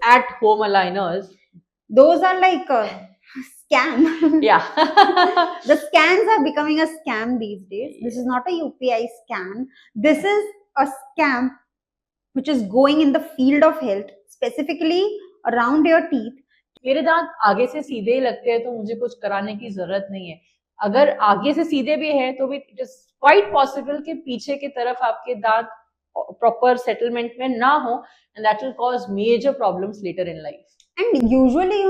at home aligners, those are like a scam. yeah. The scams are becoming a scam these days. This is not a UPI scam. This is a scam which is going in the field of health, specifically around your teeth. मेरे दांत आगे से सीधे ही लगते हैं तो मुझे कुछ कराने की जरूरत नहीं है. अगर आगे से सीधे भी है तो भी इट इज क्वाइट पॉसिबल कि पीछे की तरफ आपके दांत प्रॉपर सेटलमेंट में ना हो, and that will cause major problems later in life. And usually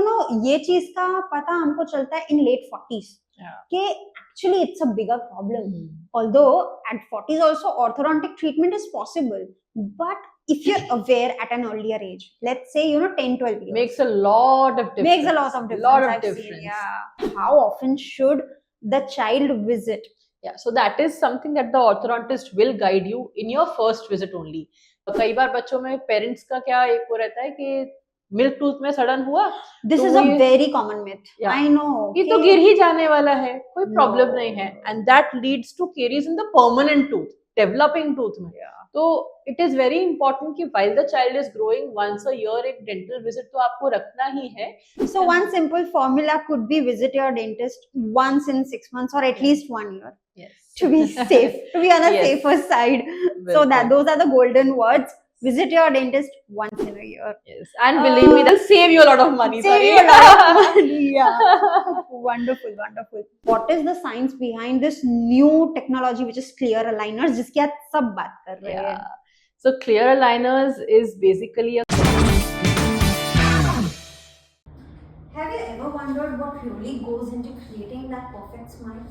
ये चीज का पता हमको चलता है इन लेट 40s कि actually it's a bigger problem. Although at 40s also orthodontic treatment is possible, but if you're aware at an earlier age, let's say 10-12 years, makes a lot of difference. Makes a lot of difference. Lot of I've difference. seen, yeah. How often should the child visit? Yeah, so that is something that the orthodontist will guide you in your first visit only. कई बार बच्चों में parents का क्या एक वो रहता है कि मिल्क टूथ में सड़न हुआ. This is a very common myth. Yeah. I know. ये तो गिर ही जाने वाला है, कोई प्रॉब्लम नहीं है, and that leads to caries in the permanent tooth, developing tooth में. तो it is very important कि while the child is growing, once a year एक dental visit तो आपको रखना ही है. So one simple formula could be visit your dentist once in 6 months or at least 1 year. Yes. To be safe, to be on the Yes. safer side. So that those are the golden words. Visit your dentist once in a year. Yes, and believe me, they'll save you a lot of money. Save you a lot of money. Yeah. Wonderful, wonderful. What is the science behind this new technology, which is clear aligners, जिसकी आज सब बात कर रहे हैं? So clear aligners is basically a. Have you ever wondered what really goes into creating that perfect smile?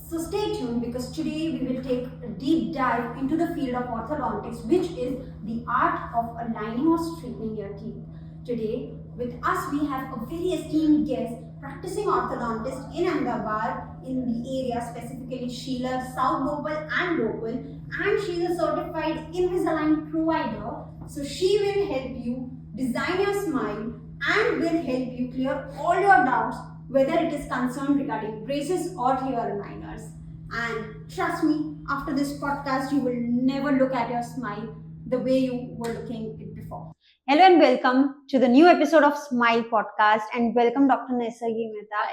So stay tuned, because today we will take a deep dive into the field of orthodontics, which is the art of aligning or straightening your teeth. Today with us we have a very esteemed guest, practicing orthodontist in Ahmedabad in the area, specifically Sheila, South Bhopal and Bhopal, and she is a certified Invisalign provider. So she will help you design your smile and will help you clear all your doubts, whether it is concerned regarding braces or clear aligners. And trust me, after this podcast, you will never look at your smile the way you were looking it before. Hello and welcome to the new episode of Smile Podcast, and welcome Dr. Naisargi Mehta.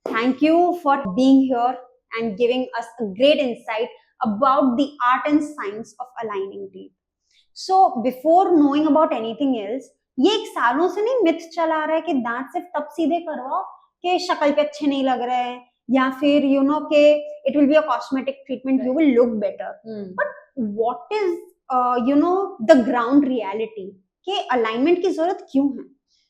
Thank you for being here and giving us a great insight about the art and science of aligning teeth. So before knowing about anything else, ये एक सालों से नहीं myth चला रहा है कि दांत सिर्फ तब सीधे करवाओ कि शक्ल पे अच्छे नहीं लग रहे हैं, या फिर के it will be a cosmetic treatment, you will look better. But what is the ground reality कि alignment की जरूरत क्यों है?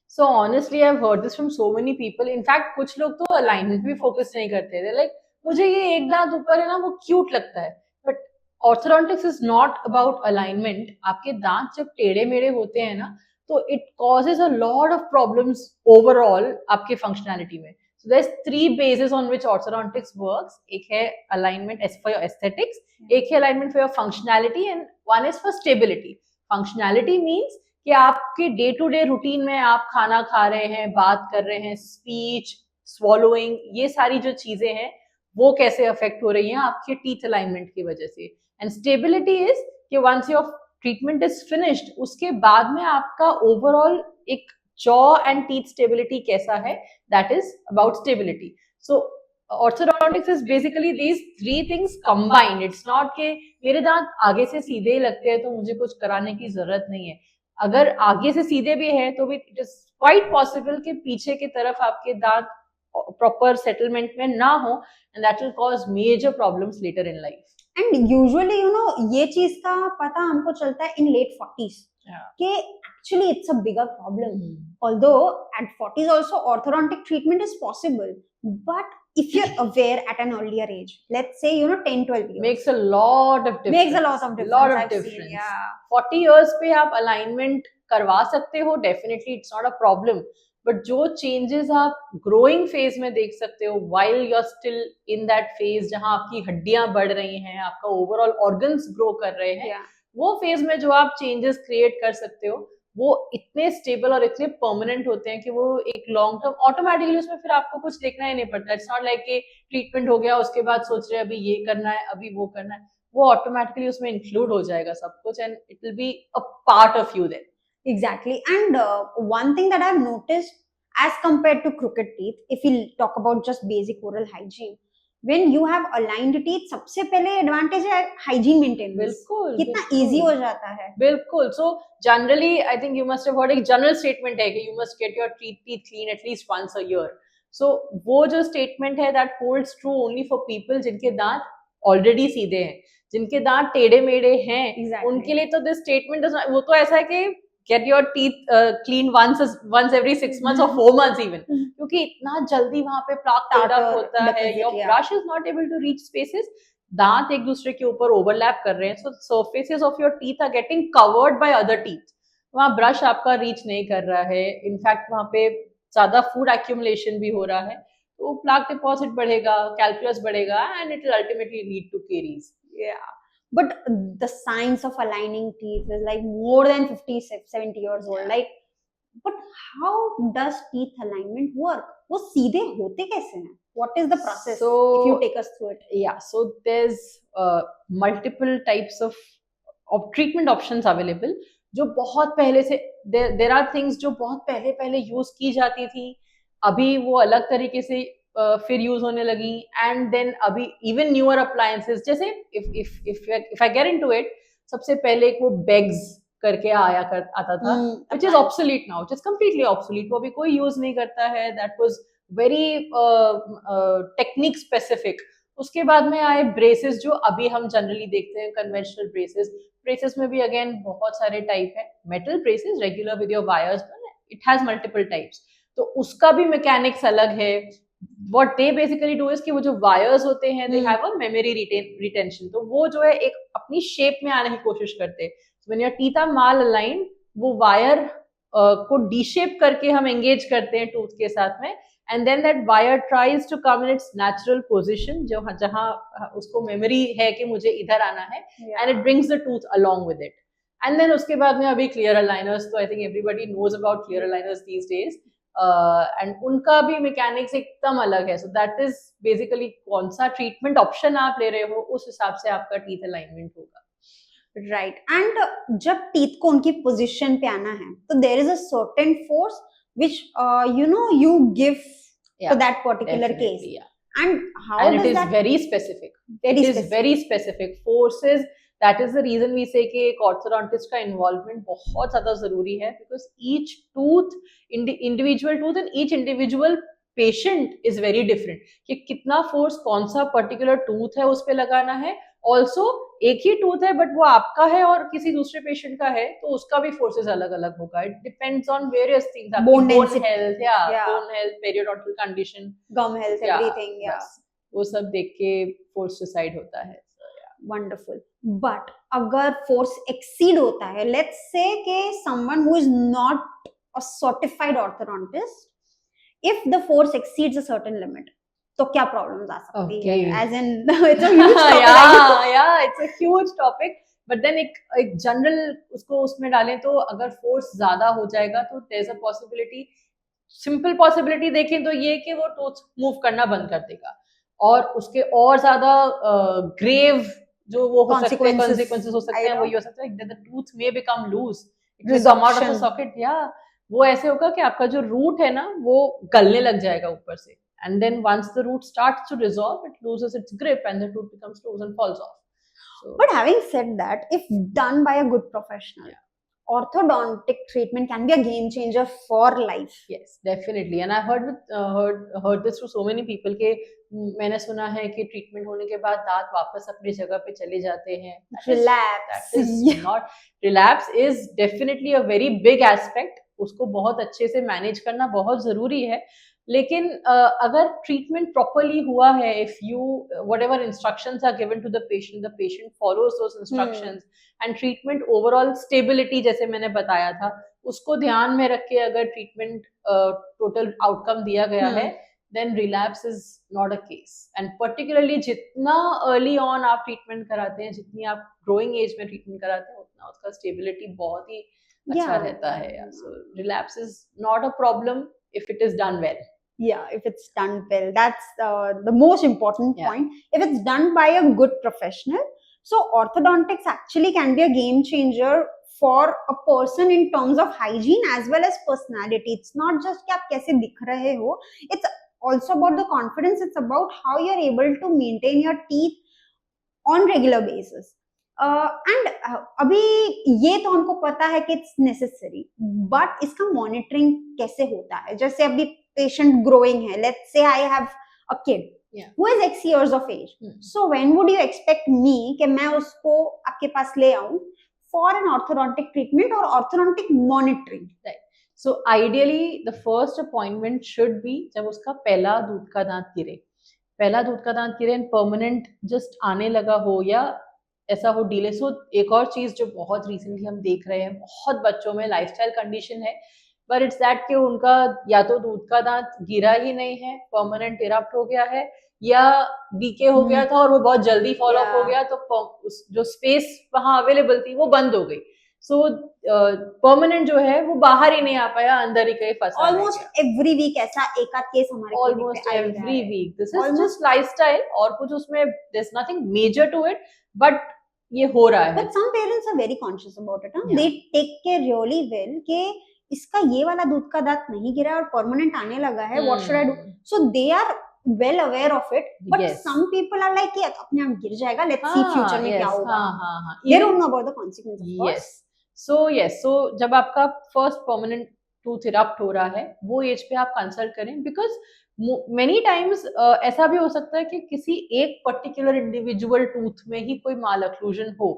So honestly, I've heard this from so many people. In fact, कुछ लोग तो alignment पे focus नहीं करते. They're like, मुझे ये एक दांत ऊपर है ना, वो cute लगता है. But orthodontics is not about alignment. आपके दांत जब टेढ़े मेढ़े होते हैं ना, तो it causes a lot of problems overall आपके functionality में. So there's 3 bases on which orthodontics works. एक है alignment for your aesthetics, एक है alignment for your functionality, and one is for stability. Functionality means कि आपके डे टू डे रूटीन में आप खाना खा रहे हैं, बात कर रहे हैं, स्पीच, swallowing, ये सारी जो चीजें हैं वो कैसे अफेक्ट हो रही हैं आपके टीथ अलाइनमेंट की वजह से. एंड स्टेबिलिटी इज कि once your treatment is finished, उसके बाद में आपका ओवरऑल एक जॉ एंड टीथ स्टेबिलिटी कैसा है, that is about stability. So orthodontics is basically these 3 things combined. It's not कि मेरे दांत आगे से सीधे ही लगते हैं तो मुझे कुछ कराने की जरूरत नहीं है. अगर आगे से सीधे भी है तो भी इट इज क्वाइट पॉसिबल कि पीछे की तरफ आपके दांत प्रॉपर सेटलमेंट में ना हो, and that will cause major problems later in life. And usually ये चीज का पता हमको चलता है इन लेट 40s कि actually it's a bigger problem. Although at 40s also orthodontic treatment is possible, but if you're aware at an earlier age, let's say 10-12 years, makes a lot of difference. Makes a lot of difference. Lot of I've difference. Seen, yeah. 40 years पे आप alignment करवा सकते हो, definitely it's not a problem. But जो changes आप growing phase में देख सकते हो, while you're still in that phase जहाँ आपकी हड्डियां बढ़ रही हैं, आपका overall organs grow कर रहे हैं, वो phase में जो आप changes create कर सकते हो, वो इतने स्टेबल और इतने परमानेंट होते हैं कि वो एक लॉन्ग टर्म ऑटोमेटिकली उसमें फिर आपको कुछ देखना ही नहीं पड़ता. इट्स नॉट लाइक कि ट्रीटमेंट हो गया उसके बाद सोच रहे हैं अभी ये करना है, अभी वो करना है, वो ऑटोमेटिकली उसमें इंक्लूड हो जाएगा सब कुछ, and it will be a part of you then. Exactly. And one thing that I've noticed as compared to crooked teeth, if we talk about just basic oral hygiene, when you have aligned teeth, सबसे पहले advantage है hygiene maintenance. बिल्कुल कितना बिल्कुल easy हो जाता है. बिल्कुल. So generally I think you must have heard एक general statement है कि you must get your teeth clean at least once a year. So वो जो statement है that holds true only for people जिनके दांत already सीधे हैं, जिनके दांत टेढ़े मेढ़े हैं. Exactly. उनके लिए तो this statement does not, वो तो ऐसा है कि get your teeth clean once every 6 months or 4 months even, क्योंकि इतना जल्दी वहां पे plaque build up होता है. Your brush is not able to reach spaces. दांत एक दूसरे के ऊपर ओवरलैप कर रहे हैं, so surfaces of your teeth are getting covered by other teeth. वहाँ ब्रश आपका रीच नहीं कर रहा है. इनफैक्ट वहाँ पे ज्यादा फूड एक्यूमुलेशन भी हो रहा है, तो प्लाक डिपॉजिट बढ़ेगा, कैल्कुलस बढ़ेगा, and it will ultimately lead to caries. But the science of aligning teeth is like more than 50 70 years old. Like, but how does teeth alignment work? वो सीधे होते कैसे हैं? What is the process? So, if you take us through it. Yeah, so there's multiple types of treatment options available. जो बहुत पहले से there are things जो बहुत पहले यूज की जाती थी, अभी वो अलग तरीके से फिर यूज होने लगी. एंड देन अभी इवन न्यूअर अप्लायंसेस, जैसे if I get into it, सबसे पहले एक वो बेग्स करके आता था, which is obsolete now, which is completely obsolete. वो अभी कोई यूज नहीं करता है. That was very technique specific. उसके बाद में आए ब्रेसेस, जो अभी हम जनरली देखते हैं, कन्वेंशनल ब्रेसेस. ब्रेसेस में भी अगेन बहुत सारे टाइप है. Metal braces regular with your wires, it has multiple types, तो उसका भी मैकेनिक्स अलग है. What they basically do is कि वो जो वायर्स होते हैं, they have a memory retention, तो वो जो है एक अपनी शेप में आने की कोशिश करते हैं. When your teeth are mal aligned, वो वायर को डी-शेप करके हम एंगेज करते हैं टूथ के साथ में, and then that wire tries to come in its natural position, जहाँ उसको मेमोरी है कि मुझे इधर आना है, and it brings the tooth along with it. And then उसके बाद में अभी clear aligners, तो I think everybody knows about clear aligners these days. And उनका भी मैकेनिक्स एकदम अलग है. सो दैट इज बेसिकली कौन सा ट्रीटमेंट ऑप्शन आप ले रहे हो, उस हिसाब से आपका टीथ अलाइनमेंट होगा. राइट. एंड जब टीथ को उनकी पोजीशन पे आना है, तो there is a certain force which you give to that particular case. And how and does it is that very specific. It is very specific forces. That is the reason we say कि एक orthodontist का involvement बहुत ज्यादा जरूरी है, because each tooth, individual tooth and each individual patient is very different. कि कितना force कौन सा पर्टिकुलर टूथ है उस पे लगाना है. ऑल्सो एक ही टूथ है बट वो आपका है और किसी दूसरे पेशेंट का है, तो उसका भी फोर्सेस अलग अलग होगा. It depends on various things, bone health, bone health, periodontal condition, gum health, everything. वो सब देख के फोर्स डिसाइड होता है. Wonderful. But अगर force exceed होता है, let's say कि someone who is not a certified orthodontist, if the force exceeds a certain limit, तो क्या problems आ सकती है? As in, it's a huge topic. yeah, it's a huge topic. But then एक general उसको उसमें डालें, तो अगर force ज्यादा हो जाएगा, तो there's a possibility, simple possibility देखें तो ये कि वो tooth move करना बंद कर देगा, और उसके और ज्यादा grave जो वो हो सकते हैं, consequences हो सकते हैं, वो ये हो सकता है that the tooth may become loose, it will come out of the socket. वो ऐसे होगा कि आपका जो root है ना, वो गलने लग जाएगा ऊपर से, and then once the root starts to dissolve, it loses its grip and the tooth becomes loose and falls off. So, but having said that, if done by a good professional, orthodontic treatment can be a game changer for life. Yes, definitely. And I heard this through so many people कि मैंने सुना है कि treatment होने के बाद दांत वापस अपनी जगह पे चले जाते हैं. Relapse is definitely a very big aspect. उसको बहुत अच्छे से मैनेज करना बहुत जरूरी है. लेकिन अगर ट्रीटमेंट प्रॉपरली हुआ है, if you whatever instructions are given to the patient follows those instructions, and treatment overall stability जैसे मैंने बताया था, उसको ध्यान में रख के अगर ट्रीटमेंट टोटल आउटकम दिया गया है, then relapse is not a case. And particularly जितना early on आप ट्रीटमेंट कराते हैं, जितनी आप growing age में ट्रीटमेंट कराते हैं, उतना उसका stability बहुत ही अच्छा रहता है. So relapse is not a problem if it is done well. Yeah, if it's done well, that's the most important point. If it's done by a good professional, so orthodontics actually can be a game changer for a person in terms of hygiene as well as personality. It's not just कि आप कैसे दिख रहे हो, it's also about the confidence. It's about how you're able to maintain your teeth on regular basis. And अभी ये तो हमको पता है कि इट्स नेसेसरी, बट इसका मॉनिटरिंग कैसे होता है? जैसे अभी पेशेंट ग्रोइंग है, let's say I have a kid who is X years of age. So when would you expect me कि मैं उसको आपके पास ले आऊं for an orthodontic treatment or orthodontic monitoring? Right. So ideally the first appointment should be जब उसका पहला दूध का दांत गिरे, पहला दूध का दांत गिरे एंड परमानेंट जस्ट आने लगा हो या ऐसा हो डिले. सो एक और चीज जो बहुत रिसेंटली हम देख रहे हैं, बहुत बच्चों में लाइफस्टाइल कंडीशन है, बट इट्स दैट कि उनका या तो दूध का दांत गिरा ही नहीं है, परमानेंट इरप्ट हो गया है, या डीके हो गया था और वो बहुत जल्दी फॉल ऑफ हो गया, तो जो स्पेस वहां अवेलेबल थी वो बंद हो गई. सो परमानेंट जो है वो बाहर ही नहीं आ पाया, अंदर ही कहीं फंसा. ऑलमोस्ट एवरी वीक ऐसा एक आध केस हमारे almost every week. This is just lifestyle और कुछ उसमें there is nothing major to it, but ये हो रहा है. But some parents are very conscious about it. They take care really well कि इसका ये वाला दूध का दांत नहीं गिरा और परमानेंट आने लगा है, what should I do? So they are well aware of it, but some people are like कि अपने आप गिर जाएगा, let's see future में क्या होगा. They don't know about the consequences, of course. So जब आपका first permanent tooth erupt हो रहा है, वो एज पे आप कंसल्ट करें, because many times ऐसा भी हो सकता है कि किसी एक पर्टिकुलर इंडिविजुअल टूथ में ही कोई माल ऑक्लूजन हो.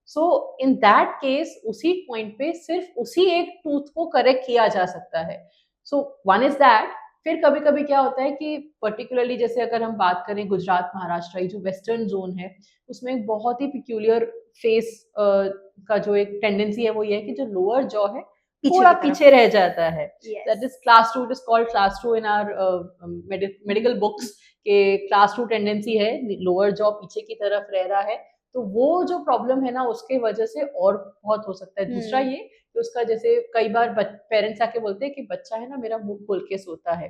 सो इन दैट केस उसी पॉइंट पे सिर्फ उसी एक टूथ को करेक्ट किया जा सकता है. So one is that. फिर कभी कभी क्या होता है कि पर्टिकुलरली जैसे अगर हम बात करें गुजरात महाराष्ट्र, जो वेस्टर्न जोन है, उसमें एक बहुत ही पिक्यूलियर फेस का जो एक टेंडेंसी है वो ये है कि जो लोअर जॉ है थोड़ा पीछे रह जाता है. That is class 2. It is called class 2 in our medical books के क्लास 2 टेंडेंसी है, लोअर जॉ पीछे की तरफ रह रहा है. तो वो जो प्रॉब्लम है ना, उसके वजह से और बहुत हो सकता है. दूसरा ये कि उसका जैसे कई बार पेरेंट्स आके बोलते हैं कि बच्चा है ना मेरा मुंह खोल के सोता है.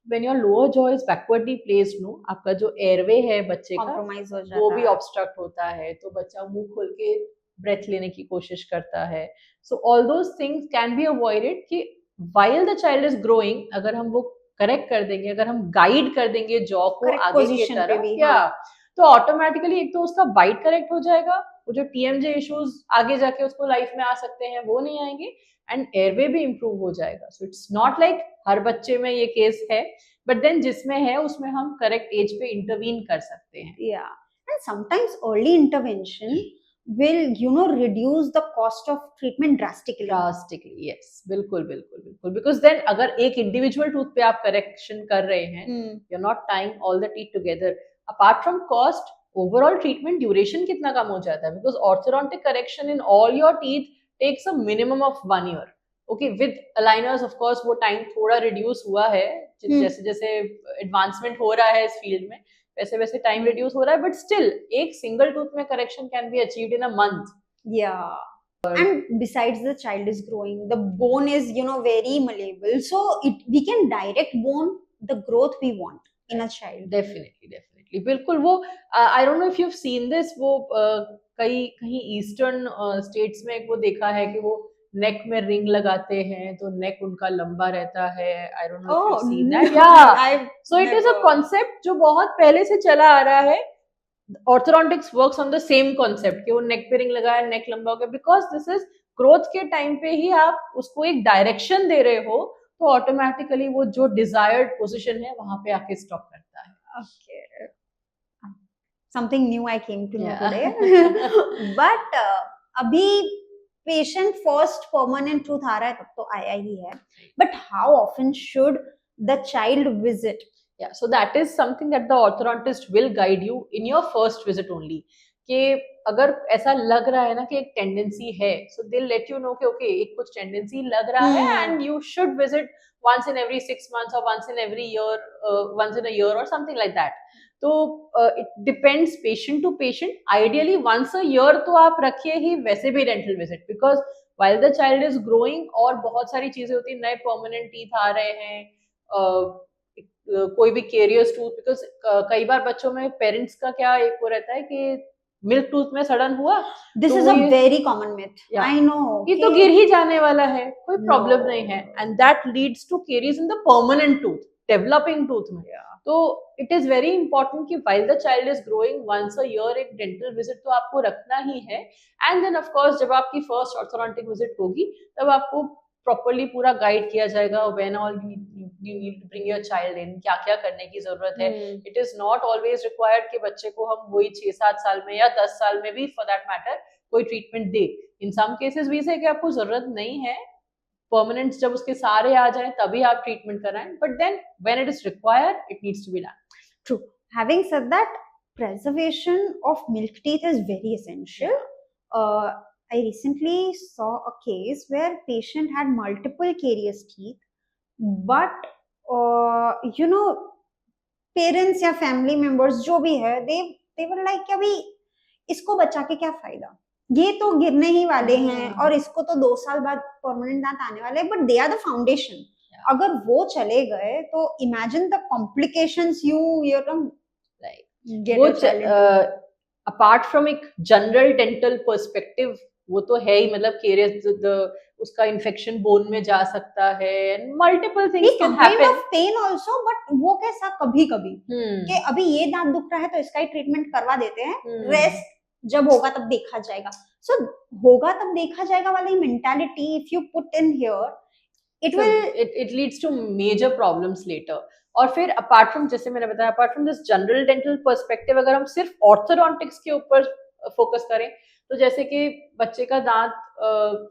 When your lower jaw is backwardly placed, no, आपका जो एयरवे है बच्चे का वो भी ऑब्स्ट्रक्ट होता है, तो बच्चा मुंह खोल के ब्रेथ लेने की कोशिश करता है. So all those things can be avoided कि while the child is growing, अगर हम वो करेक्ट कर देंगे, अगर हम गाइड कर देंगे जॉ को आगे की तरफ, क्या तो ऑटोमेटिकली एक तो उसका बाइट करेक्ट हो जाएगा, वो जो टीएमजे इश्यूज आगे जाके उसको लाइफ में आ सकते हैं वो नहीं आएंगे, एंड एयरवे भी इम्प्रूव हो जाएगा. सो इट्स नॉट लाइक हर बच्चे में ये केस है, बट देन जिसमें है उसमें हम करेक्ट एज पे इंटरवीन कर सकते हैं. या and sometimes early intervention will reduce the cost of treatment drastically. Yes, बिल्कुल. Because then अगर एक इंडिविजुअल टूथ पे आप करेक्शन कर रहे हैं, you're not tying all the teeth together. Apart from cost, overall treatment duration कितना कम हो जाता है, because orthodontic correction in all your teeth takes a minimum of 1 year. Okay, with aligners of course वो time थोड़ा reduce हुआ है, जैसे जैसे एडवांसमेंट हो रहा है इस फील्ड में, वैसे वैसे टाइम रिड्यूस हो रहा है, बट स्टिल एक सिंगल टूथ में correction can be achieved in a month. And besides the child is growing, the bone is very malleable, so we can direct bone the growth we want in a child. Definitely बिल्कुल. वो I don't know if you've seen this, वो कहीं eastern states में वो देखा है कि वो नेक में रिंग लगाते हैं तो नेक उनका लंबा रहता है. I don't know if you've seen that. Yeah, so it is a concept जो बहुत पहले से चला आ रहा है. Orthodontics works on the same concept कि वो नेक पे रिंग लगाया, नेक लंबा हो गया, because this is ग्रोथ के टाइम पे ही आप उसको एक डायरेक्शन दे रहे हो, तो ऑटोमेटिकली वो जो डिजायर्ड पोजीशन है वहां पे आके स्टॉप करता है. Okay, something new I came to know today. But अभी पेशेंट फर्स्ट परमानेंट टूथ आ रहा है तब तो आया ही है, but how often should the child visit? Yeah, so that is something that the orthodontist will guide you in your first visit only. कि अगर ऐसा लग रहा है ना कि एक टेंडेंसी है, so they'll let you know कि okay, एक कुछ टेंडेंसी लग रहा है and you should visit once in every 6 months or once in every year, once in a year or something like that. तो it depends patient to patient. Ideally once a year तो आप रखिए ही वैसे भी dental visit, because while the child is growing और बहुत सारी चीजें होती हैं, नए permanent teeth आ रहे हैं, कोई भी केरियस टूथ, बिकॉज कई बार बच्चों में पेरेंट्स का क्या एक वो रहता है कि मिल्क टूथ में सड़न हुआ This तो is a ये- very common myth. Yeah. I know. ये तो okay? गिर ही जाने वाला है, कोई No. प्रॉब्लम नहीं है, and that leads to caries in the permanent tooth, developing tooth में। तो इट इज वेरी इंपॉर्टेंट कि while the child is growing, once a year एक डेंटल विजिट तो आपको रखना ही है, एंड देन ऑफ कोर्स जब आपकी फर्स्ट ऑर्थोडोंटिक विजिट होगी तब आपको प्रॉपरली पूरा गाइड किया जाएगा, when all you need to bring your child in, क्या क्या करने की जरूरत है। It is not always required कि बच्चे को हम वही 6-7 साल में या 10 साल में भी फॉर दैट मैटर कोई ट्रीटमेंट दे। इन सम केसेस भी से कि आपको जरूरत नहीं है, परमानेंट जब उसके सारे आ जाए तभी आप ट्रीटमेंट कराएं, but then when it is required it needs to be done. True. Having said that, preservation of milk teeth is very essential. I recently saw a case where patient had multiple carious teeth, but parents या family members जो भी है, they were like कि अभी इसको बचा के क्या फायदा, ये तो गिरने ही वाले हैं और इसको तो 2 साल बाद परमानेंट दांत आने वाले हैं, but they are the foundation. अगर वो चले गए तो imagine the complications apart from एक जनरल डेंटल पर्सपेक्टिव, वो तो है ही, मतलब केरियस उसका इन्फेक्शन बोन में जा सकता है, and multiple things can happen of pain also, but वो कैसा कभी कभी कि अभी ये दांत दुख रहा है तो इसका ही ट्रीटमेंट करवा देते हैं, रेस्ट जब होगा तब देखा जाएगा। सो होगा तब देखा जाएगा वाली mentality if you put in here, it leads to major problems later। और फिर अपार्ट फ्रॉम, जैसे मैंने बताया, apart from this general dental perspective, अगर हम सिर्फ ऑर्थोडोंटिक्स के ऊपर फोकस करें तो जैसे कि बच्चे का दांत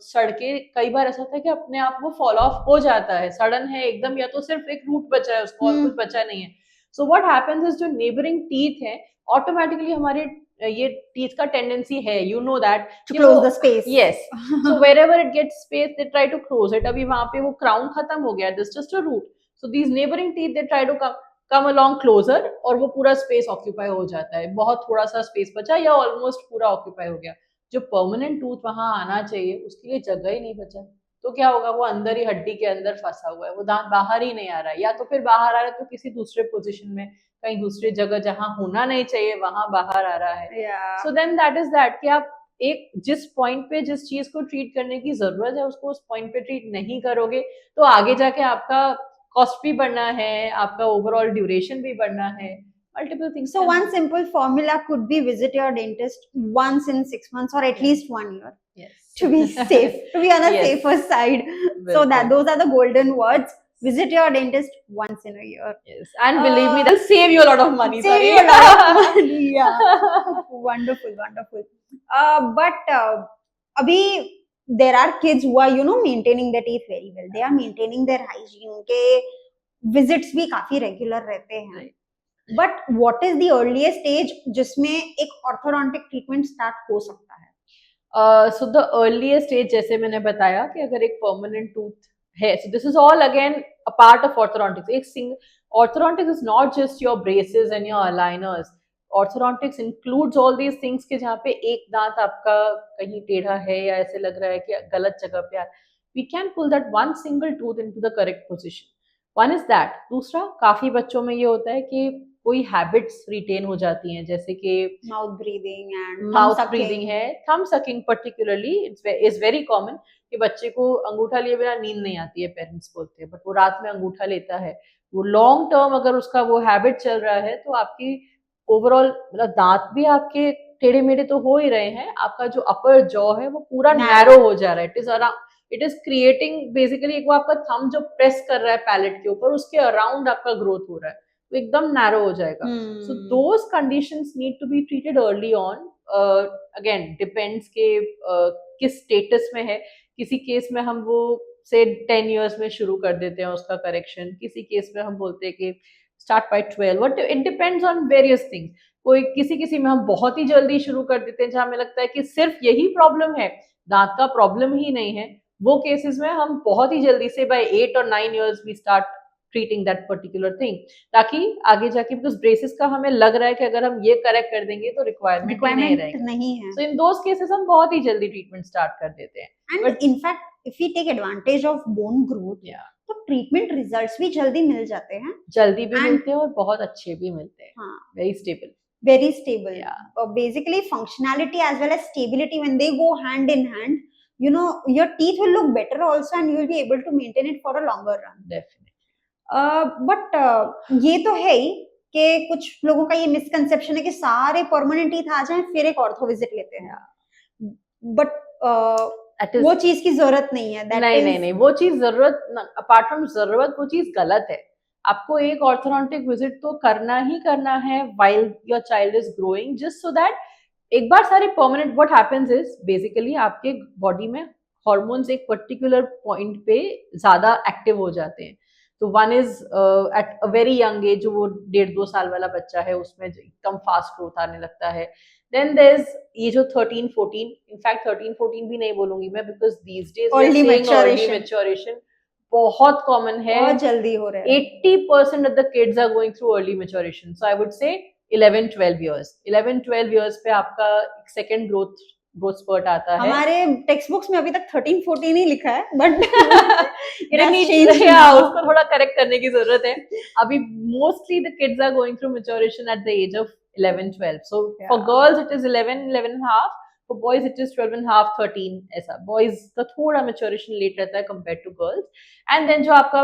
सड़ के कई बार ऐसा होता है कि अपने आप वो फॉल ऑफ हो जाता है, सडन है एकदम, या तो सिर्फ एक रूट बचा है उसको और कुछ बचा नहीं है। सो व्हाट हैपेंस इज जो नेबरिंग टीथ है, ऑटोमेटिकली हमारे ये टीथ का टेंडेंसी है, you know that, to close the space. Yes, so wherever it gets space they try to close it. अभी वहां पे वो क्राउन खत्म हो गया, this just a root, so these neighbouring teeth they try to come along closer, और वो पूरा स्पेस ऑक्यूपाई हो जाता है, बहुत थोड़ा सा स्पेस बचा या ऑलमोस्ट पूरा ऑक्यूपाई हो गया। जो परमानेंट टूथ वहां आना चाहिए उसके लिए जगह ही नहीं बचा, तो क्या होगा, वो अंदर ही हड्डी के अंदर फंसा हुआ है, वो दांत बाहर ही नहीं आ रहा है, या तो फिर बाहर आ रहा है तो किसी दूसरे पोजीशन में, कहीं दूसरी जगह जहां होना नहीं चाहिए वहां बाहर आ रहा है। So then that is that कि आप एक जिस पॉइंट पे जिस चीज को ट्रीट करने की जरूरत है उसको उस पॉइंट पे ट्रीट नहीं करोगे तो आगे जाके आपका कॉस्ट भी बढ़ना है, आपका ओवरऑल ड्यूरेशन भी बढ़ना है, multiple things। So one simple formula could be visit your dentist once in 6 months or at least 1 year. Yes. To be safe, to be on the Yes. safer side. So that those are the golden words. Visit your dentist once in a year. Yes, and believe me, that'll save you a lot of money. Save you a lot of money. Yeah. Wonderful, wonderful. But abhi there are kids who are maintaining their teeth very well. They are maintaining their hygiene. उनके visits भी काफी regular रहते हैं. Right. But what is the earliest stage जिसमें एक orthodontic treatment start हो सकता है? सो द अर्लीस्ट स्टेज, जैसे मैंने बताया कि अगर एक परमानेंट टूथ है, so this is all again a part of orthodontics. एक single orthodontics is not just your braces and your aligners, orthodontics includes all these things के जहाँ पे एक दांत आपका कहीं टेढ़ा है या ऐसे लग रहा है कि गलत जगह पे है, we can pull that one single tooth into the correct position. One is that. दूसरा, काफी बच्चों में ये होता है कि कोई हैबिट्स रिटेन हो जाती हैं, जैसे कि माउथ ब्रीदिंग है, thumb sucking particularly is very common, कि बच्चे को अंगूठा लिए बिना नींद नहीं आती है, पेरेंट्स बोलते हैं, बट वो रात में अंगूठा लेता है। वो लॉन्ग टर्म अगर उसका वो हैबिट चल रहा है तो आपकी ओवरऑल मतलब दांत भी आपके टेढ़े मेढ़े तो हो ही रहे हैं, आपका जो अपर जॉ है वो पूरा नैरो हो जा रहा है। इट इज क्रिएटिंग बेसिकली एक वो आपका थंब जो प्रेस कर रहा है पैलेट के ऊपर, उसके अराउंड आपका ग्रोथ हो रहा है, तो एकदम नैरो हो जाएगा। So those conditions need to be treated early on. Again depends के किस स्टेटस में है। किसी केस में हम वो से 10 इयर्स में शुरू कर देते हैं उसका करेक्शन, किसी केस में हम बोलते हैं कि start by 12, but it depends on various things. कोई किसी में हम बहुत ही जल्दी शुरू कर देते हैं जहां हमें लगता है कि सिर्फ यही प्रॉब्लम है, दांत का प्रॉब्लम ही नहीं है, वो केसेस में हम बहुत ही जल्दी से बाय 8 और 9 years we start treating that particular thing, ताकि आगे जाके बिकॉज ब्रेसेस का हमें लग रहा है कि अगर हम ये करेक्ट कर देंगे तो रिक्वायरमेंट नहीं है। सो इन दोस केसेस हम बहुत ही जल्दी ट्रीटमेंट स्टार्ट कर देते हैं। But in fact if we take advantage of bone growth, तो ट्रीटमेंट रिजल्ट्स भी जल्दी मिल जाते हैं, जल्दी भी मिलते हैं और बहुत अच्छे भी मिलते हैं, very stable. very stable. Yeah. Basically, functionality as well as stability, when they go hand in hand, you know, your teeth will look better also, and you will be able to maintain it for a longer run. Definitely. But ये तो है ही कि कुछ लोगों का ये misconception है कि सारे परमानेंट टीथ आ जाएं फिर एक ऑर्थो विजिट लेते हैं, बट That is- वो चीज की जरूरत नहीं है. That नहीं is- नहीं नहीं, वो चीज जरूरत, अपार्ट फ्रॉम जरूरत, वो चीज गलत है. आपको एक ऑर्थोडोंटिक विजिट तो करना ही करना है while your child is growing, just so that एक बार सारे permanent, what happens is basically आपके बॉडी में हॉर्मोन्स एक पर्टिकुलर पॉइंट पे ज्यादा एक्टिव हो जाते हैं. तो one is at a very young age, जो वो 1.5-2 साल वाला बच्चा है उसमें एकदम फास्ट ग्रोथ आने लगता है. देन देयर इज ये जो 13-14, इनफैक्ट 13-14 भी नहीं बोलूंगी मैं, because these days Early maturation. Maturation बहुत कॉमन है. बहुत जल्दी हो रहा है. 80% of the kids are going through early maturation. So I would say 11-12 years. 11-12 years पे आपका second growth spurt आता है. हमारे टेक्स्ट बुक्स में अभी तक 13-14 ही लिखा है, बट उसको थोड़ा करेक्ट करने की जरूरत है. अभी mostly the kids are going through maturation at the age of 11-12. So for girls it is 11 and a half. For boys it is 12 and a half, 13 ऐसा. Boys का थोड़ा मैच्योरेशन लेट रहता है compared to girls. And then जो आपका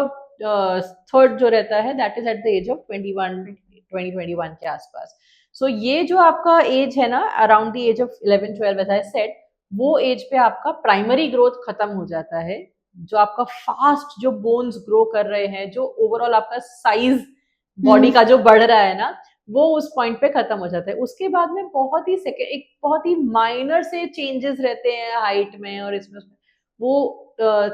third जो रहता है that is at the age of 20-21 के आसपास. So ये जो आपका एज है ना, around the age of 11-12 as I said, वो एज पे आपका प्राइमरी ग्रोथ खत्म हो जाता है. जो आपका फास्ट जो बोन्स ग्रो कर रहे हैं, जो ओवरऑल आपका साइज बॉडी का जो बढ़ रहा है ना, वो उस पॉइंट पे खत्म हो जाता है. उसके बाद में बहुत ही एक बहुत ही माइनर से चेंजेस रहते हैं हाइट में और इसमें, वो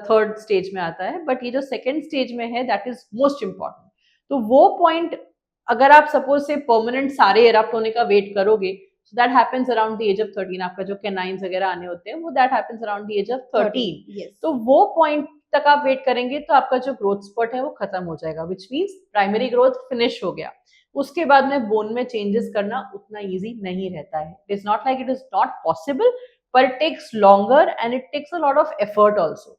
थर्ड स्टेज में आता है. बट ये जो सेकेंड स्टेज में है दैट इज मोस्ट इम्पॉर्टेंट. तो वो पॉइंट अगर आप सपोज से परमानेंट सारे एरप्ट होने का वेट करोगे, so that happens around the age of 13. आपका जो canines वगैरह आने होते हैं, वो that happens around the age of 13. Yes. तो वो पॉइंट तक आप वेट करेंगे तो आपका जो ग्रोथ स्पॉट है वो खत्म हो जाएगा, which means primary growth finish हो गया. उसके बाद में बोन में चेंजेस करना उतना इजी नहीं रहता है. It is not like it is not possible, but it takes longer and it takes a lot of effort also.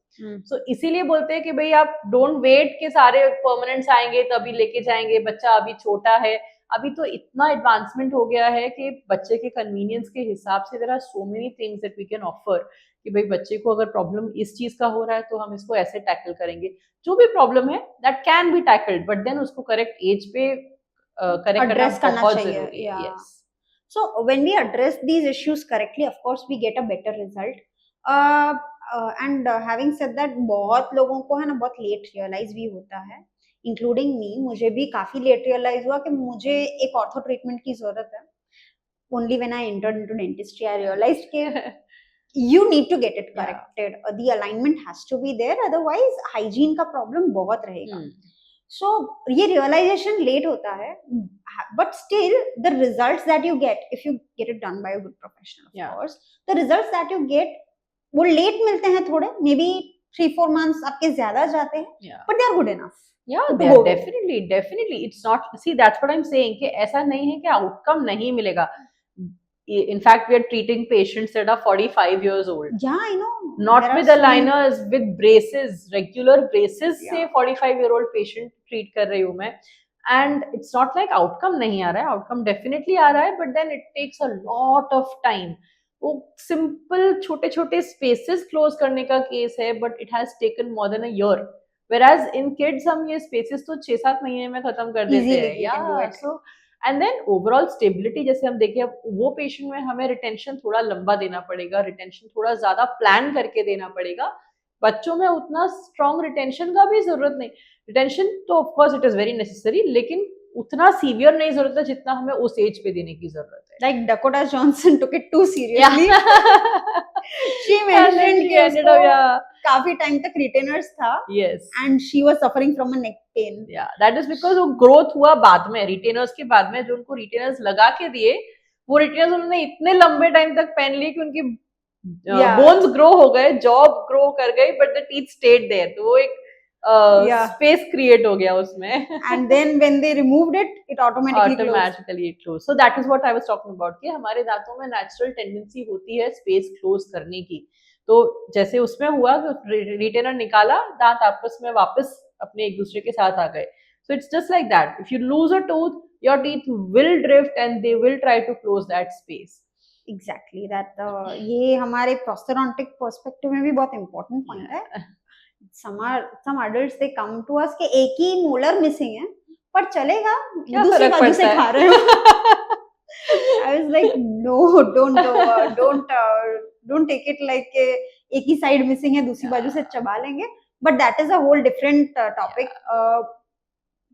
So इसीलिए बोलते हैं कि भाई आप don't wait कि सारे परमानेंट्स आएंगे तभी लेके जाएंगे, बच्चा अभी छोटा है. अभी तो इतना एडवांसमेंट हो गया है कि बच्चे के कन्वीनियंस के हिसाब से there are so many things that we can offer कि भाई बच्चे को अगर प्रॉब्लम इस चीज का हो रहा है तो हम इसको ऐसे टैकल करेंगे. जो भी प्रॉब्लम है that can be tackled, but then उसको करेक्ट एज पे करेक्ट Address करना करना बहुत चाहिए, जरूरी है. yeah. Yes. So when we address these issues correctly, of course we get a better result. And having said that, बहुत लोगों को है ना बहुत लेट रियलाइज भी होता है, इंक्लूडिंग मी. मुझे भी काफी लेट रियलाइज हुआ कि मुझे एक ऑर्थो ट्रीटमेंट की जरूरत है. Only when I entered into dentistry I realized कि you need to get it corrected. The alignment has to be there, otherwise hygiene का problem बहुत रहेगा. So ये realization late होता है, but still the results that you get, if you get it done by a good professional, of course, the results that you get वो late मिलते हैं थोड़े, maybe 3-4 months आपके ज्यादा जाते हैं, but they are good enough. Yeah, they are definitely. It's not, see, that's what I'm saying कि ऐसा नहीं है कि outcome नहीं मिलेगा. In fact, we are treating patients that are 45 years old. Yeah, I know. Not with aligners, with braces, regular braces से 45-year-old patient treat कर रही हूँ मैं. And it's not like outcome नहीं आ रहा है, outcome definitely आ रहा है, but then it takes a lot of time. वो simple छोटे छोटे spaces close करने का case है, but it has taken more than a year. Whereas in kids हम ये spaces तो 6-7 महीने में खत्म कर देते हैं. Yeah, so and then overall stability जैसे हम देखें, वो पेशेंट में हमें रिटेंशन थोड़ा लंबा देना पड़ेगा, रिटेंशन थोड़ा ज्यादा प्लान करके देना पड़ेगा. बच्चों में उतना स्ट्रॉन्ग रिटेंशन का भी जरूरत नहीं. रिटेंशन तो of course it is very necessary, लेकिन उतना सीवियर नहीं जरूरत है जितना हमें उस एज पे देने की जरूरत है. Like Dakota Johnson took it too seriously. She mentioned कि उसको काफी टाइम तक रिटेनर्स था. Yes. And she was suffering from a neck pain. Yeah, that is because वो ग्रोथ हुआ बाद में, रिटेनर्स के बाद में. जो उनको रिटेनर्स लगा के दिए, वो रिटेनर्स उन्होंने इतने लंबे टाइम तक पहन लिए कि उनकी बोन्स ग्रो हो गए, जॉब ग्रो कर गई, but the teeth stayed there. तो वो एक स्पेस क्रिएट हो गया उसमें. And then when they removed it, it automatically closed. So that is what I was talking about कि हमारे दांतों में नेचुरल टेंडेंसी होती है स्पेस क्लोज करने की. तो जैसे उसमें हुआ कि रिटेनर निकाला, दांत आपस में वापस अपने एक दूसरे के साथ आ गए. So it's just like that. If you lose a tooth, your teeth will drift and they will try to close that space. Exactly that ये हमारे प्रोस्थेडोंटिक पर्सपेक्टिव में भी बहुत इंपॉर्टेंट पॉइंट है. some adults they come to us कि एक ही molar missing है पर चलेगा, क्या दूसरी फर्क बाजू से पड़ता खा है? रहे हो. I was like no, don't take it like एक ही साइड मिसिंग है दूसरी बाजू से चबा लेंगे. But that is a whole different topic.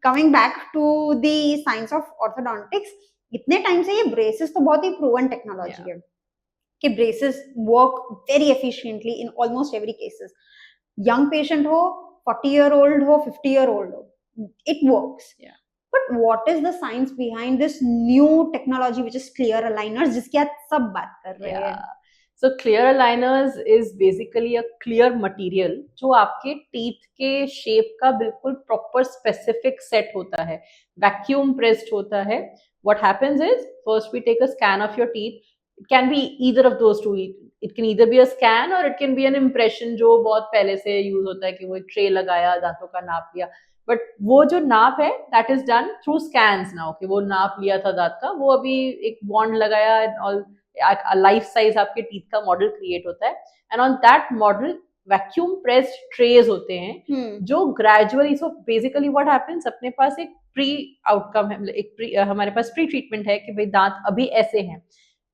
Coming back to the science of orthodontics, इतने टाइम से ये ब्रेसेस तो बहुत ही प्रूवन टेक्नोलॉजी है कि braces work very efficiently in almost every cases. Young patient हो, 40-year-old हो, 50-year-old हो, it works. Yeah. But what is the science behind this new technology which is clear aligners जिसकी आज सब बात कर रहे हैं? So clear aligners is basically a clear material जो आपके teeth के shape का बिल्कुल proper specific set होता है, vacuum pressed होता है. What happens is first we take a scan of your teeth. It can be either of those two. It can either be a scan or it can be an impression जो बहुत पहले से use होता है कि वो एक tray लगाया, दांतों का नाप लिया. बट वो जो नाप है that is done through scans now. कि वो नाप लिया था दांत का, वो अभी एक बॉन्ड लगाया और लाइफ साइज आपके टीथ का मॉडल क्रिएट होता है. And on that model vacuum pressed trays होते हैं जो gradually. So basically what happens, अपने पास एक प्री आउटकम है, एक हमारे पास प्री ट्रीटमेंट है कि भाई दांत अभी ऐसे हैं.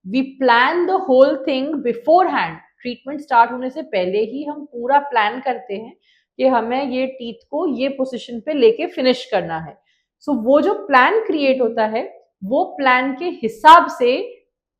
We plan the whole thing beforehand. Treatment start होने से पहले ही हम पूरा प्लान करते हैं कि हमें ये टीथ को ये पोजीशन पे लेके फिनिश करना है. सो वो जो प्लान क्रिएट होता है वो प्लान के हिसाब से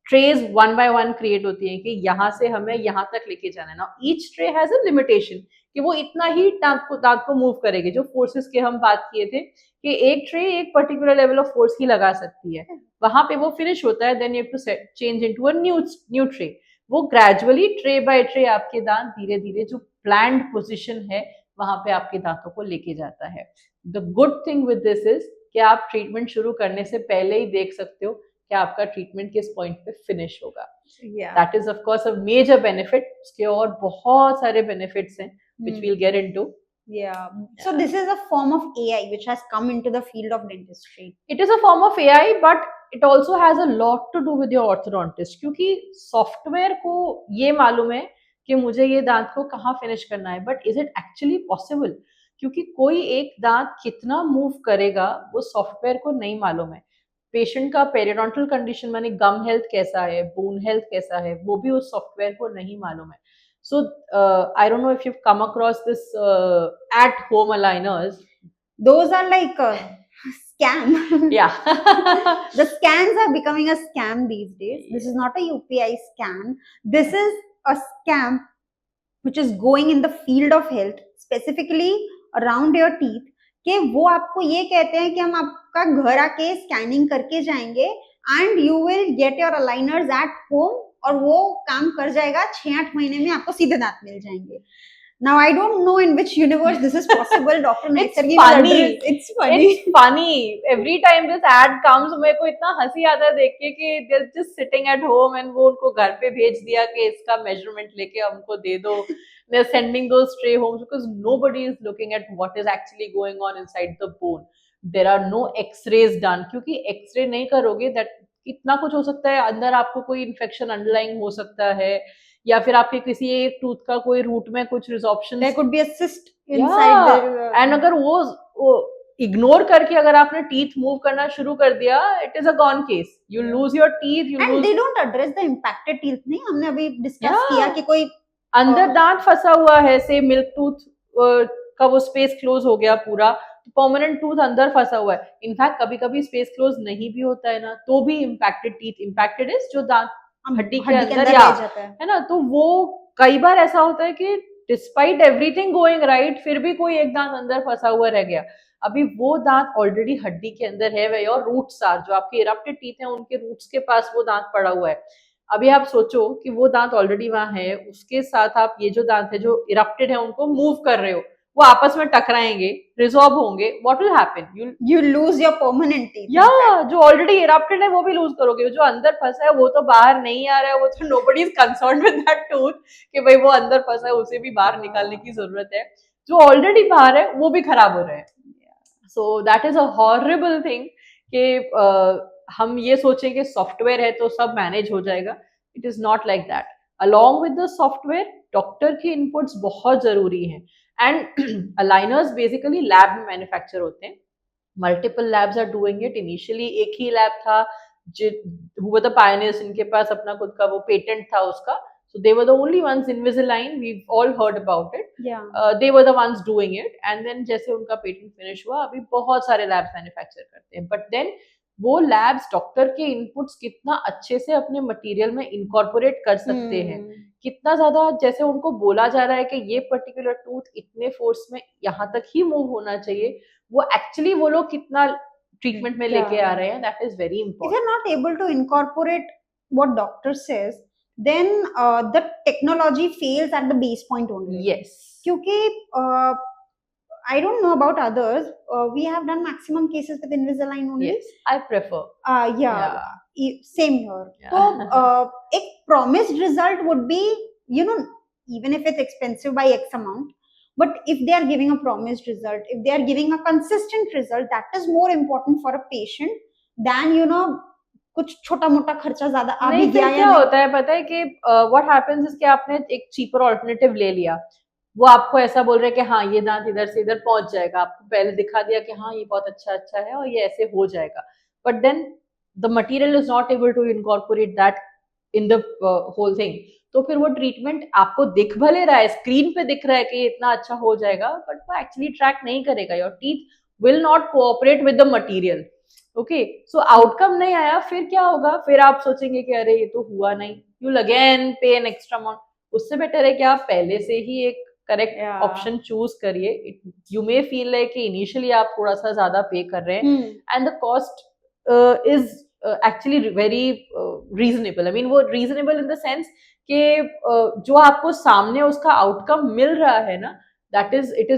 ट्रेज 1 by 1 क्रिएट होती है कि यहाँ से हमें यहाँ तक लेके जाना है. Now each tray has a limitation कि वो इतना ही दांत को मूव करेगी. जो फोर्सेस के हम बात किए थे कि एक ट्रे एक पर्टिकुलर लेवल ऑफ फोर्स ही लगा सकती है, वहां पे वो फिनिश होता है. Then you have to change into a new tray. वो ग्रेजुअली ट्रे बाय ट्रे आपके दांत धीरे धीरे जो प्लान्ड पोजिशन है वहां पे आपके दांतों को लेके जाता है. The good thing with this is कि आप ट्रीटमेंट शुरू करने से पहले ही देख सकते हो कि आपका ट्रीटमेंट किस पॉइंट पे फिनिश होगा. That is of course a major benefit. उसके और बहुत सारे बेनिफिट्स हैं which we'll get into. Yeah. So this is a form of AI which has come into the field of dentistry. It is a form of AI, but it also has a lot to do with your orthodontist. क्योंकि software को ये मालूम है कि मुझे ये दांत को कहाँ फिनिश करना है, but is it actually possible? क्योंकि कोई एक दांत कितना मूव करेगा वो सॉफ्टवेयर को नहीं मालूम है. पेशेंट का पेरियोडोंटल कंडीशन माने गम हेल्थ कैसा है, बोन हेल्थ कैसा है, वो भी उस सॉफ्टवेयर को नहीं मालूम है. So I don't know if you've come across this at-home aligners. Those are like scam. Yeah. The scans are becoming a scam these days. This is not a UPI scam. This is a scam which is going in the field of health, specifically around your teeth. कि वो आपको ये कहते हैं कि हम आपका घर आके स्कैनिंग करके जाएंगे and you will get your aligners at home, और वो काम कर जाएगा 6-8 महीने में आपको सीधे दांत मिल जाएंगे. Now I don't know in which universe this is possible. Dr. Naisargi will address. It's funny. It's funny. Every time this ad comes, मेरे को इतना हंसी आता है देख के कि they're just sitting at home and वो उनको घर पे भेज दिया कि इसका मेजरमेंट लेके हमको दे दो. They're sending those stray homes because nobody is looking at what is actually going on inside the bone. There are no X-rays done क्योंकि X-ray नहीं करोगे that इतना कुछ हो सकता है. अंदर आपको कोई इन्फेक्शन अंडरलाइंग हो सकता है या फिर आपके किसी एक टूथ का कोई रूट में कुछ resorption. There could be a cyst inside there. And अगर वो इग्नोर करके अगर आपने टीथ मूव करना शुरू कर दिया, it is a gone case. You lose your teeth. And they don't address the impacted teeth. नहीं, हमने अभी डिस्कस किया कि कोई अंदर दांत फंसा हुआ है, से मिल्क टूथ का वो स्पेस क्लोज हो गया पूरा, परमानेंट टूथ अंदर फंसा हुआ है. इनफैक्ट कभी कभी स्पेस क्लोज नहीं भी होता है ना, तो भी इम्पैक्टेड टीथ, इम्पैक्टेड इज जो दांत हड्डी के अंदर रह जाता है ना, तो वो कई बार ऐसा होता है कि डिस्पाइट एवरीथिंग गोइंग राइट फिर भी कोई एक दांत अंदर फंसा हुआ रह गया. अभी वो दांत ऑलरेडी हड्डी के अंदर है, वे और रूट्स आर जो आपके इरप्टेड टीथ हैं उनके रूट्स के पास वो दांत पड़ा हुआ है. अभी आप सोचो कि वो दांत ऑलरेडी वहां है, उसके साथ आप ये जो दांत है जो इरप्टेड है उनको मूव कर रहे हो, वो आपस में टकराएंगे, रिजॉल्व होंगे. What will happen? You lose your permanent teeth. या जो ऑलरेडी इरप्टेड है वो भी लूज करोगे. जो अंदर फंसा है वो तो बाहर नहीं आ रहा है, वो तो nobody is concerned with that tooth कि भाई वो अंदर फंसा है, उसे भी बाहर निकालने की जरूरत है. जो ऑलरेडी बाहर है वो भी खराब हो रहा है. So that is a horrible thing कि हम ये सोचें कि सॉफ्टवेयर है तो सब मैनेज हो जाएगा. It is not like that. Along with the software doctor की इनपुट्स बहुत जरूरी हैं. एंड अलाइनर्स बेसिकली लैब में मैन्युफैक्चर होते हैं. Multiple labs are doing it. Initially एक ही लैब था who were the pioneers, इनके पास अपना खुद का वो पेटेंट था उसका. So they were the only ones. Invisalign, we've all heard about it. Yeah. They were the ones doing it. And then जैसे उनका पेटेंट फिनिश हुआ, अभी बहुत सारे लैब्स मैन्युफैक्चर करते हैं. बट देन वो लैब्स डॉक्टर के इनपुट्स कितना अच्छे से अपने मटेरियल में इनकॉर्पोरेट कर सकते हैं. कितना ज्यादा जैसे उनको बोला जा रहा है कि ये पर्टिकुलर टूथ इतने फोर्स में यहाँ तक ही मूव होना चाहिए, वो एक्चुअली वो लोग कितना ट्रीटमेंट में लेके आ रहे हैं. That is very If important. you're not able to incorporate what doctor says, then the technology fails at the base point only. Yes. क्योंकि I don't know about others. We have done maximum cases with Invisalign only. Yes, I prefer. Yeah. Same here. Yeah. So, a promised result would be, even if it's expensive by X amount, but if they are giving a promised result, if they are giving a consistent result, that is more important for a patient than, कुछ छोटा मोटा खर्चा ज्यादा आ भी नहीं, गया फिर क्या होता है पता है कि व्हाट हैपेंस इज कि आपने एक चीपर ऑल्टरनेटिव ले लिया. वो आपको ऐसा बोल रहे हैं कि हाँ ये दांत इधर से इधर पहुंच जाएगा. आपको पहले दिखा दिया कि हाँ ये बहुत अच्छा है और ये ऐसे हो जाएगा. But then the material is not able to incorporate that in the whole thing. तो फिर वो ट्रीटमेंट आपको दिख भले रहा है, स्क्रीन पे दिख रहा है कि इतना अच्छा हो जाएगा, बट वो एक्चुअली ट्रैक नहीं करेगा. Your teeth will not cooperate with the material. Okay, so outcome नहीं आया, फिर क्या होगा? फिर आप सोचेंगे कि अरे ये तो हुआ नहीं, यू विल अगेन पे एन एक्स्ट्रा अमाउंट. उससे बेटर है कि आप पहले से ही एक करेक्ट ऑप्शन चूज करिए. यू मे फील लाइक कि इनिशियली आप थोड़ा सा ज्यादा पे कर रहे हैं and the cost is actually very reasonable. I mean वो रीजनेबल इन द सेंस कि जो आपको सामने उसका आउटकम मिल रहा है ना, that is it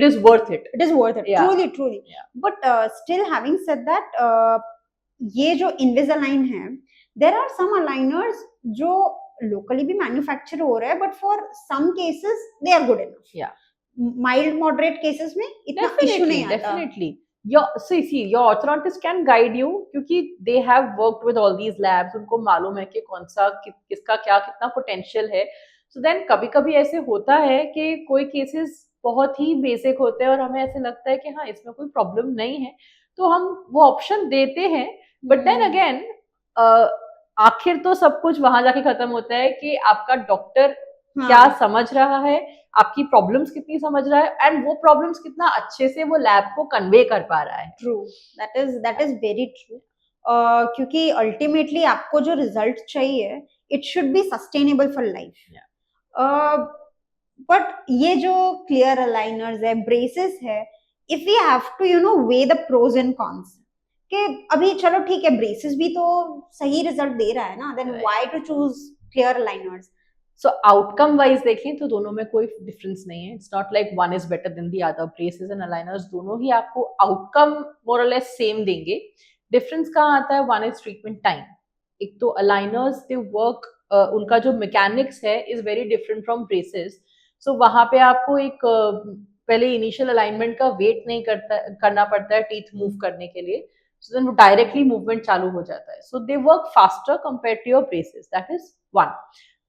is worth it. It is worth it. Yeah. Truly. Yeah. But still having said that, ये जो Invisalign है, there are some aligners जो locally भी manufacture हो रहे हैं, but for some cases they are good enough. Yeah. Mild moderate cases में इतना issue नहीं आता. Definitely. Your orthodontist can guide you क्योंकि they have worked with all these labs. उनको मालूम है कि कौन सा किसका क्या कितना potential है. So then कभी-कभी ऐसे होता है कि कोई केसेस बहुत ही बेसिक होते हैं और हमें ऐसे लगता है कि हाँ इसमें कोई प्रॉब्लम नहीं है, तो हम वो ऑप्शन देते हैं. बट देन अगेन आखिर तो सब कुछ वहां जाके खत्म होता है कि आपका डॉक्टर क्या समझ रहा है, आपकी प्रॉब्लम्स कितनी समझ रहा है, एंड वो प्रॉब्लम्स कितना अच्छे से वो लैब को कन्वे कर पा रहा है. True, that is very true. क्योंकि अल्टीमेटली आपको जो रिजल्ट चाहिए, it should be sustainable for life. But ये जो क्लियर अलाइनर्स है, ब्रेसेस है, if we have to weigh the pros and cons, कि अभी चलो ठीक है ब्रेसेस भी तो सही रिजल्ट दे रहा है ना, then why to choose clear aligners. So outcome wise देखें तो दोनों में कोई डिफरेंस नहीं है. It's not like one is better than the other. Braces and aligners दोनों ही आपको आउटकम मोर और लेस सेम देंगे. डिफरेंस कहाँ आता है? One is treatment time. एक तो अलाइनर्स दे वर्क, उनका जो मैकेनिक्स है is very different from braces. So वहां पे आपको एक पहले इनिशियल अलाइनमेंट का वेट नहीं करना पड़ता है टीथ मूव करने के लिए. सो देन वो डायरेक्टली मूवमेंट चालू हो जाता है. So they work faster compare to your braces. That is one.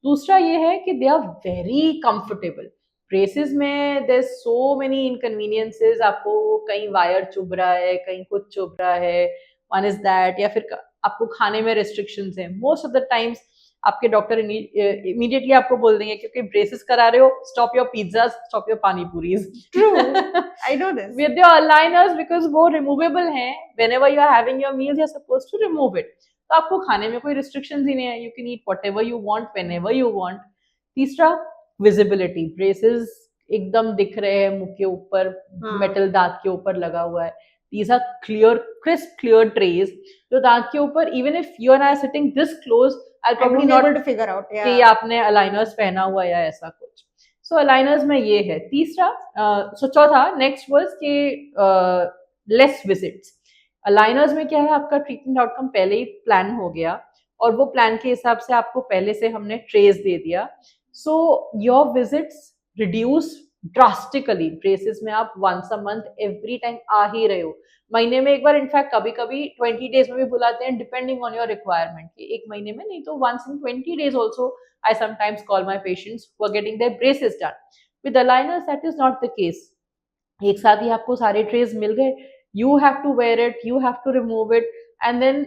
दूसरा ये है कि they are very comfortable. Braces में देयर सो मेनी इनकन्वीनियंसेस. आपको कहीं वायर चुभ रहा है, कहीं कुछ चुभ रहा है, वन इज दैट. या फिर आपको खाने में रिस्ट्रिक्शंस हैं. मोस्ट ऑफ द टाइम्स आपके डॉक्टर इमीडिएटली आपको बोल देंगे क्योंकि ब्रेसेस करा रहे हो, stop your pizzas, stop your pani puris. True, I know this. With your aligners, because वो रिमूवेबल हैं, whenever you are having your meals you are supposed to remove it. तो आपको खाने में कोई रिस्ट्रिक्शंस ही नहीं है. You can eat whatever you want whenever you want. तीसरा, विजिबिलिटी. ब्रेसेस एकदम दिख रहे हैं मुंह के ऊपर, मेटल दांत के ऊपर लगा हुआ है. These are clear trays. जो दांत के ऊपर, even if you and I are sitting this close, I'll probably not able to figure out कि आपने aligners पहना हुआ या ऐसा कुछ. So aligners में ये है. तीसरा, चौथा next was कि less visits. Aligners में क्या है, आपका ट्रीटमेंट आउटकम पहले ही प्लान हो गया और वो प्लान के हिसाब से आपको पहले से हमने ट्रेस दे दिया. So your visits reduce drastically braces में आप once a month every time आ ही रहे हो, महीने में एक बार, इनफैक्ट कभी कभी 20 days में भी बुलाते हैं डिपेंडिंग ऑन योर रिक्वायरमेंट, कि एक महीने में नहीं तो once in 20 days also I sometimes call my patients who are getting their braces done. With aligners that is not the case, एक साथ ही आपको सारे ट्रेस मिल गए, you have to wear it, you have to remove it, and then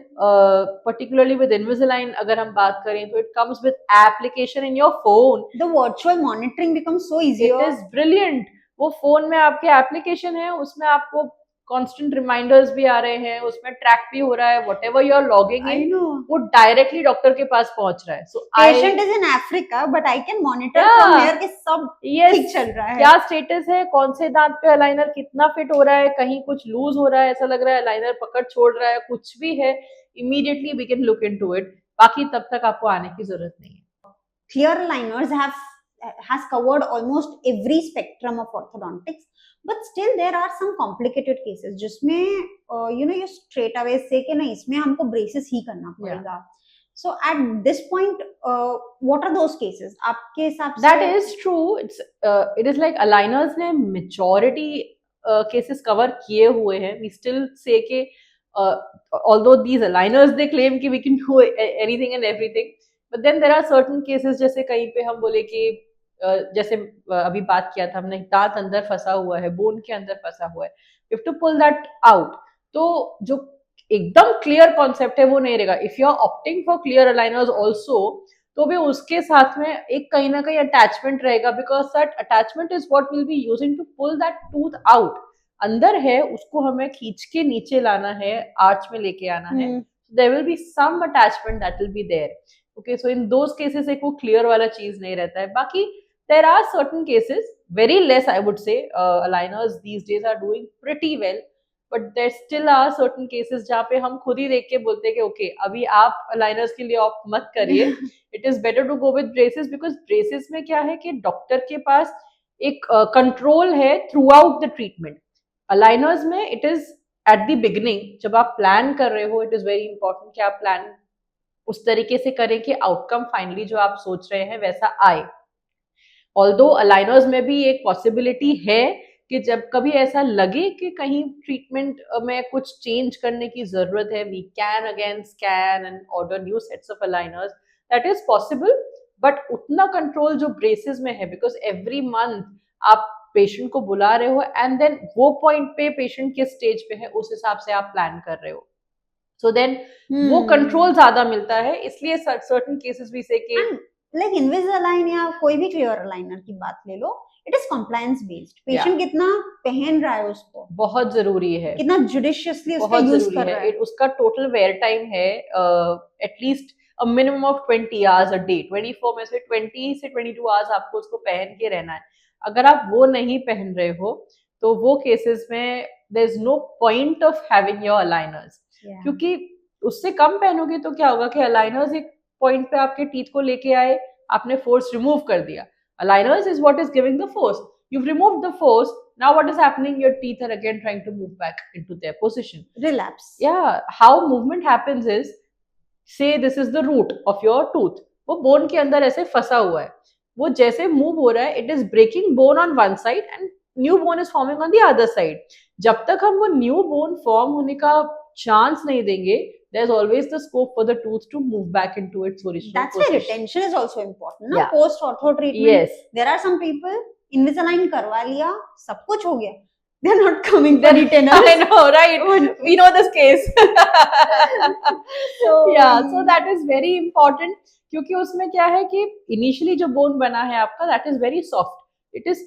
particularly with Invisalign अगर हम बात करें तो it comes with application in your phone. The virtual monitoring becomes so It easier. is brilliant. वो phone में आपके application है, उसमें आपको कांस्टेंट रिमाइंडर्स भी आ रहे हैं, उसमें ट्रैक भी हो रहा है, whatever you are logging I in know. वो डायरेक्टली डॉक्टर के पास पहुंच रहा है। सो Patient is in Africa, but I can monitor Yeah. from here कि सब ठीक चल रहा है। क्या स्टेटस है, कौन से दांत पे अलाइनर कितना फिट हो रहा है, कहीं कुछ लूज हो रहा है, ऐसा लग रहा है अलाइनर पकड़ छोड़ रहा है, कुछ भी है, immediately we can look into it. बाकी तब तक आपको आने की जरूरत नहीं है। Clear aligners has covered almost every spectrum of orthodontics, but still there are some complicated cases जिसमें you straight away say कि नहीं इसमें हमको braces ही करना पड़ेगा। So at this point, what are those cases? आपके हिसाब से? That is true. It is like aligners ने majority cases cover किए हुए हैं. We still say कि although these aligners they claim कि we can do anything and everything, but then there are certain cases जैसे कहीं पे हम बोले कि जैसे अभी बात किया था हमने, दांत अंदर फंसा हुआ है, बोन के अंदर फंसा हुआ है, you have to pull that out. तो जो एकदम क्लियर कॉन्सेप्ट है वो नहीं रहेगा। If you are opting for clear aligners also, तो भी उसके साथ में एक कहीं ना कहीं अटैचमेंट रहेगा, because that attachment is what will be using to pull that tooth out. अंदर है, उसको हमें खींच के नीचे लाना है, आर्च में लेके आना है, there will be some attachment that will be there. Okay, so in those cases एक वो क्लियर वाला चीज नहीं रहता है। बाकी there are certain cases, very less I would say, aligners these days are doing pretty well, but there still are certain cases जहाँ पे हम खुद ही देख के बोलते हैं कि ओके अभी आप अलाइनर्स के लिए ऑप्ट मत करिए, it is better to go with braces, because braces में क्या है कि डॉक्टर के पास एक कंट्रोल है throughout the treatment. Aligners में it is at the beginning, जब आप प्लान कर रहे हो, इट इज वेरी इंपॉर्टेंट कि आप प्लान उस तरीके से करें कि आउटकम फाइनली जो आप सोच रहे हैं वैसा आए। ऑल्दो अलाइनर्स में भी एक पॉसिबिलिटी है कि जब कभी ऐसा लगे कि कहीं ट्रीटमेंट में कुछ चेंज करने की जरूरत है, we can again scan and order new sets of aligners, that is possible. But उतना कंट्रोल जो ब्रेसेस में है, बिकॉज एवरी मंथ आप पेशेंट को बुला रहे हो एंड देन वो पॉइंट पे पेशेंट किस स्टेज पे है उस हिसाब से आप प्लान कर रहे हो, सो देन वो कंट्रोल ज्यादा मिलता है। इसलिए सर्टेन केसेस भी से कि लाइक इनविसालाइन या कोई भी क्लियर अलाइनर की बात ले लो, it is compliance based. Patient कितना पहन रहा है उसको बहुत जरूरी है, कितना जुडिशियसली उसका यूज कर रहा है। उसका टोटल वेयर टाइम है at least a minimum of 20 hours a day, 24 में से 20 से 22 आवर्स आपको उसको पहन के रहना है। अगर आप वो नहीं पहन रहे हो तो वो केसेस में there is no point of having your aligners, क्योंकि उससे कम पहनोगे तो क्या होगा कि अलाइनर्स एक पॉइंट पे आपके टीथ को लेके आए, आपने फोर्स रिमूव कर दिया। Aligners is what is giving the force. You've removed the force. Now what is happening? Your teeth are again trying to move back into their position. Relapse. Yeah. How movement happens is, say this is the root of your tooth. वो bone के अंदर ऐसे फंसा हुआ है, वो जैसे move हो रहा है, it is breaking bone on one side and new bone is forming on the other side. जब तक हम वो new bone form होने का chance नहीं देंगे, there's always the scope for the tooth to move back into its original That's position. why retention is also important, na? Yeah. Post ortho treatment. Yes. There are some people Invisalign करवा लिया, सब कुछ हो गया, they're not coming for retainers. I know, right? We know this case. So so that is very important, क्योंकि उसमें क्या है कि इनिशियली जो बोन बना है आपका, that is very soft. It is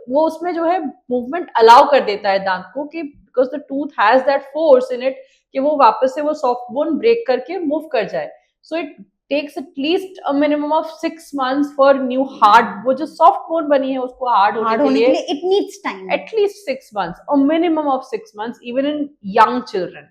वो उसमें जो है मूवमेंट अलाउ कर देता है दांत को, कि because the tooth has that force in it कि वो वापस से वो सॉफ्ट बोन ब्रेक करके मूव कर जाए। So it takes at least a minimum of 6 months for new hard, वो जो सॉफ्ट बोन बनी है उसको हार्ड होने के लिए it needs time. At least 6 months, a minimum of 6 months, even in young children.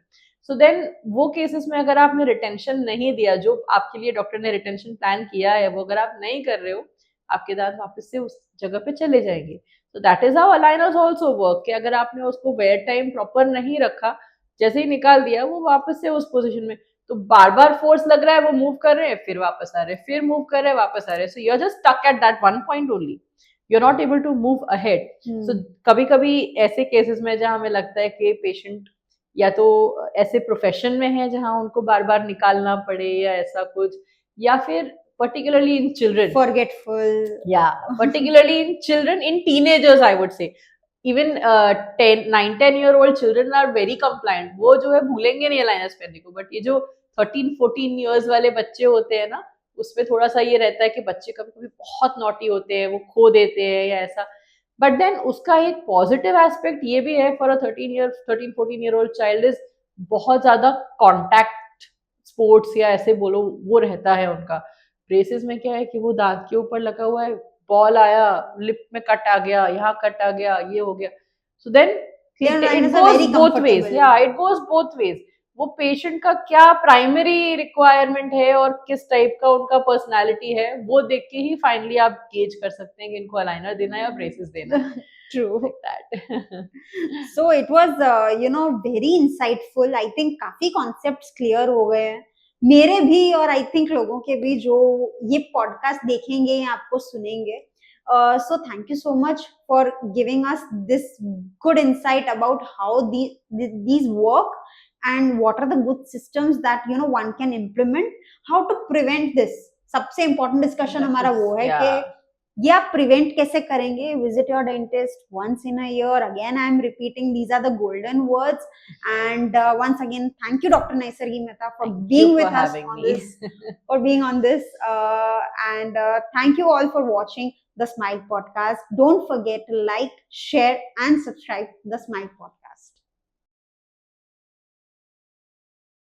So then वो cases में अगर आपने रिटेंशन नहीं दिया, जो आपके लिए डॉक्टर ने रिटेंशन प्लान किया है, वो अगर आप नहीं कर रहे हो, आपके दांत वापस से उस जगह पे चले जाएंगे। So that is how aligners also work, कि अगर आपने उसको वेयर टाइम प्रॉपर नहीं रखा, जैसे ही निकाल दिया वो वापस से उस पोजीशन में, तो बार बार फोर्स लग रहा है, वो मूव कर रहे हैं, फिर वापस आ रहे हैं, फिर मूव कर रहे हैं, वापस आ रहे हैं, so you are just stuck at that one point only. you're not able to move ahead. So कभी कभी ऐसे केसेस में जहाँ हमें लगता है कि पेशेंट या तो ऐसे प्रोफेशन में है जहाँ उनको बार बार निकालना पड़े या ऐसा कुछ, या फिर particularly in children, forgetful, yeah, particularly in children, in teenagers I would say, even 9-10-year-old children are very compliant, वो जो है भूलेंगे नहीं अलाइनर्स पहनने को, बट ये जो 13-14 years वाले बच्चे होते हैं ना, उसमें थोड़ा सा ये रहता है कि बच्चे कभी कभी बहुत नॉटी होते हैं, वो खो देते हैं या ऐसा, बट देन उसका एक पॉजिटिव एस्पेक्ट ये भी है for a 13-14-year-old child is बहुत ज्यादा कॉन्टैक्ट स्पोर्ट्स या ऐसे बोलो वो रहता है उनका। ब्रेसेस में क्या है कि वो दांत के ऊपर लगा हुआ है, बॉल आया, लिप में कट आ गया, यहाँ कट आ गया, ये हो गया, so then it goes both ways, या इट गोज बोथ वेज। वो पेशेंट का क्या प्राइमरी रिक्वायरमेंट है और किस टाइप का उनका पर्सनालिटी है, वो देख के ही फाइनली आप गेज कर सकते हैं कि इनको अलाइनर देना है या ब्रेसेस देना है। True. Like that. So it was very insightful. I think काफी concepts clear हो गए हैं मेरे भी, और आई थिंक लोगों के भी जो ये पॉडकास्ट देखेंगे या आपको सुनेंगे. So thank you so much for giving us this good insight about how these work and what are the good systems that one can implement, how to prevent this. सबसे important discussion हमारा वो है कि ये आप prevent कैसे करेंगे. Visit your dentist once in a year. Again I am repeating, these are the golden words. And once again thank you doctor Naisargi Mehta for being with us on this, for being on this, and thank you all for watching the Smile podcast. Don't forget to like, share and subscribe the Smile podcast.